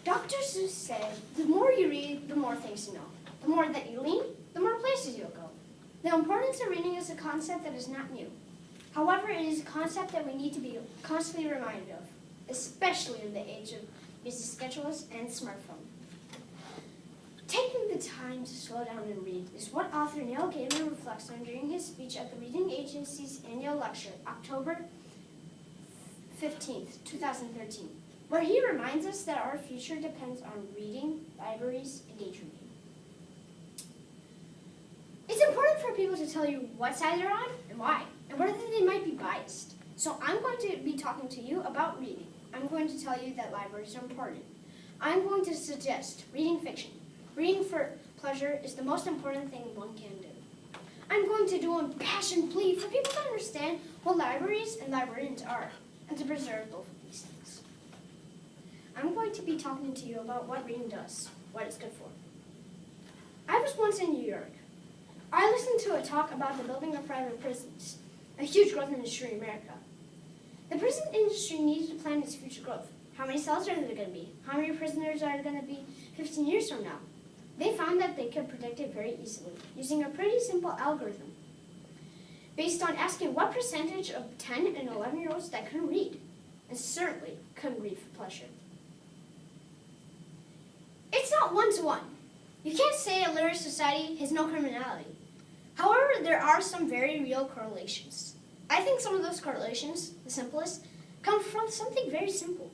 Dr. Seuss said, the more you read, the more things you know. The more that you learn, the more places you'll go. The importance of reading is a concept that is not new. However, it is a concept that we need to be constantly reminded of, especially in the age of busy schedules and smartphones. Taking the time to slow down and read is what author Neil Gaiman reflects on during his speech at the Reading Agency's annual lecture, October 15th, 2013, where he reminds us that our future depends on reading, libraries, and daydreaming. It's important for people to tell you what side they're on and why, and whether they might be biased. So I'm going to be talking to you about reading. I'm going to tell you that libraries are important. I'm going to suggest reading fiction. Reading for pleasure is the most important thing one can do. I'm going to do an impassioned plea for people to understand what libraries and librarians are, and to preserve both of these things. I'm going to be talking to you about what reading does, what it's good for. I was once in New York. I listened to a talk about the building of private prisons, a huge growth industry in America. The prison industry needed to plan its future growth. How many cells are there going to be? How many prisoners are going to be 15 years from now? They found that they could predict it very easily, using a pretty simple algorithm, based on asking what percentage of 10 and 11-year-olds that couldn't read, and certainly couldn't read for pleasure. It's not one-to-one. You can't say a literate society has no criminality. However, there are some very real correlations. I think some of those correlations, the simplest, come from something very simple.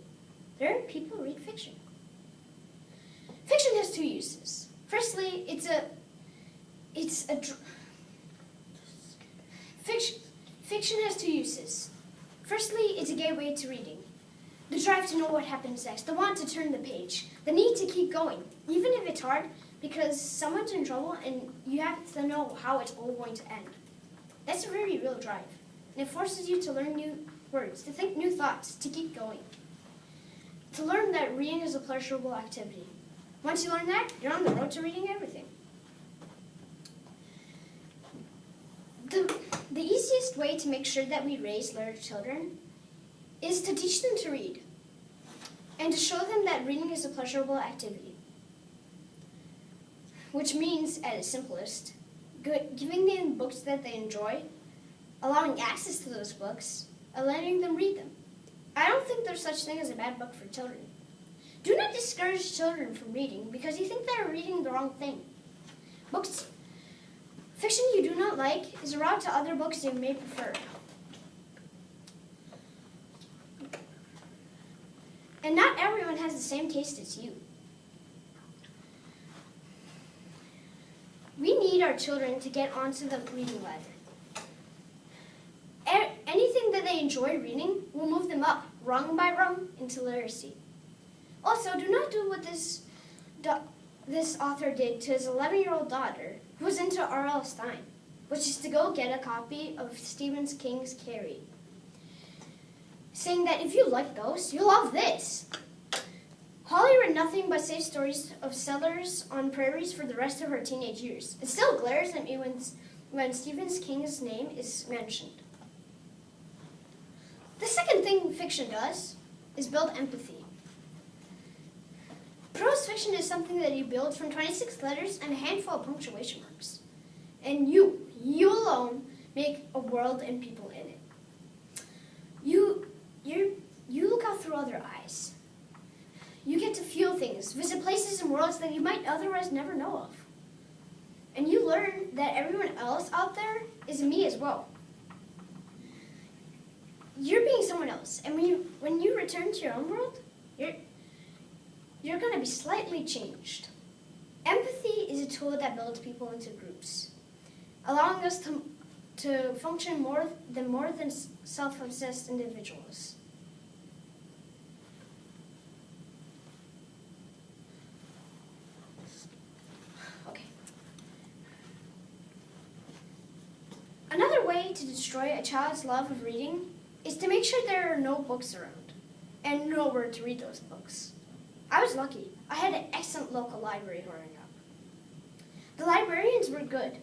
There are people who read fiction. Fiction has two uses. Firstly, Fiction has two uses. Firstly, it's a gateway to reading. The drive to know what happens next, the want to turn the page, the need to keep going, even if it's hard, because someone's in trouble and you have to know how it's all going to end. That's a very real drive, and it forces you to learn new words, to think new thoughts, to keep going, to learn that reading is a pleasurable activity. Once you learn that, you're on the road to reading everything. The easiest way to make sure that we raise literate children is to teach them to read and to show them that reading is a pleasurable activity, which means, at its simplest, giving them books that they enjoy, allowing access to those books, and letting them read them. I don't think there's such thing as a bad book for children. Do not discourage children from reading because you think they're reading the wrong thing. Fiction you do not like is a route to other books you may prefer. And not everyone has the same taste as you. We need our children to get onto the reading ladder. Anything that they enjoy reading will move them up, rung by rung, into literacy. Also, do not do what this author did to his 11-year-old daughter, who was into R.L. Stine, which is to go get a copy of Stephen King's Carrie, saying that if you like ghosts, you'll love this. Holly read nothing but safe stories of settlers on prairies for the rest of her teenage years. It still glares at me when Stephen King's name is mentioned. The second thing fiction does is build empathy. Prose fiction is something that you build from 26 letters and a handful of punctuation marks. And you alone, make a world and people in it. You look out through other eyes. You get to feel things, visit places and worlds that you might otherwise never know of. And you learn that everyone else out there is me as well. You're being someone else, and when you return to your own world, you're going to be slightly changed. Empathy is a tool that builds people into groups, allowing us to function more than self-obsessed individuals. Okay. Another way to destroy a child's love of reading is to make sure there are no books around and nowhere to read those books. I was lucky. I had an excellent local library growing up. The librarians were good.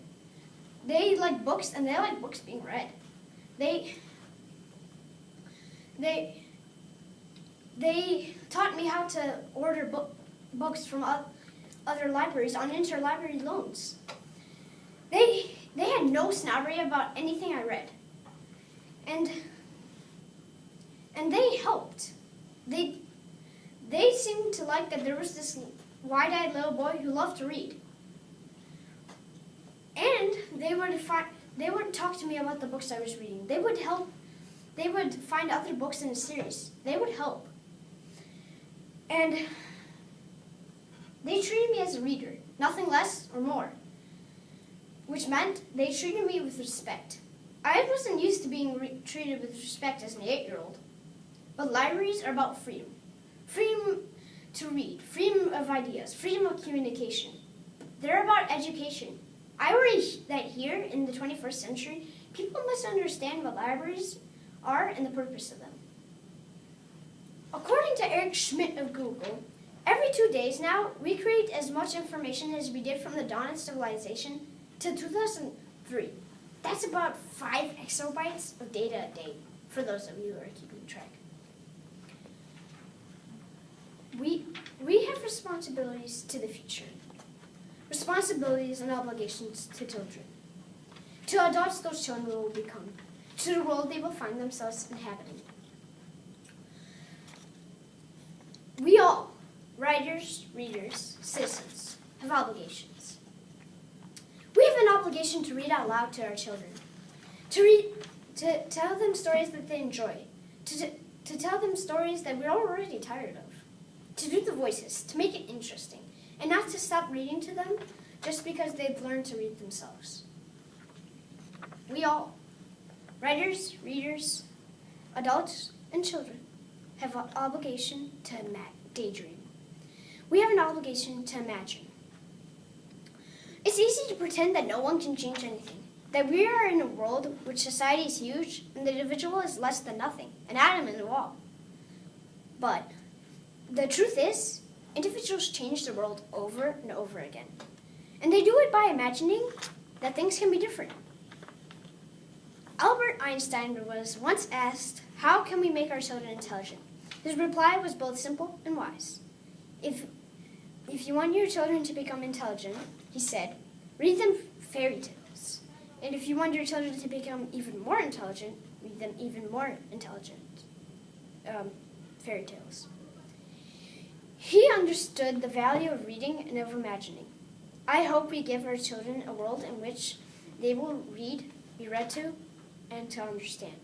They liked books and they liked books being read. They taught me how to order books from other libraries on interlibrary loans. They had no snobbery about anything I read. And they helped. They seemed to like that there was this wide-eyed little boy who loved to read. And they would talk to me about the books I was reading. They would help. They would find other books in the series. They would help. And they treated me as a reader, nothing less or more, which meant they treated me with respect. I wasn't used to being treated with respect as an 8-year-old. But libraries are about freedom. Freedom to read, freedom of ideas, freedom of communication. They're about education. I worry that here in the 21st century, people must understand what libraries are and the purpose of them. According to Eric Schmidt of Google, every 2 days now, we create as much information as we did from the dawn of civilization to 2003. That's about 5 exabytes of data a day, for those of you who are keeping track. We have responsibilities to the future, responsibilities and obligations to children, to adults those children will become, to the world they will find themselves inhabiting. We all, writers, readers, citizens, have obligations. We have an obligation to read out loud to our children, to tell them stories that they enjoy, to tell them stories that we're already tired of, to do the voices, to make it interesting, and not to stop reading to them just because they've learned to read themselves. We all, writers, readers, adults, and children, have an obligation to daydream. We have an obligation to imagine. It's easy to pretend that no one can change anything, that we are in a world which society is huge and the individual is less than nothing, an atom in the wall. But the truth is, individuals change the world over and over again. And they do it by imagining that things can be different. Albert Einstein was once asked, how can we make our children intelligent? His reply was both simple and wise. If you want your children to become intelligent, he said, read them fairy tales. And if you want your children to become even more intelligent, read them even more intelligent fairy tales. He understood the value of reading and of imagining. I hope we give our children a world in which they will read, be read to, and to understand.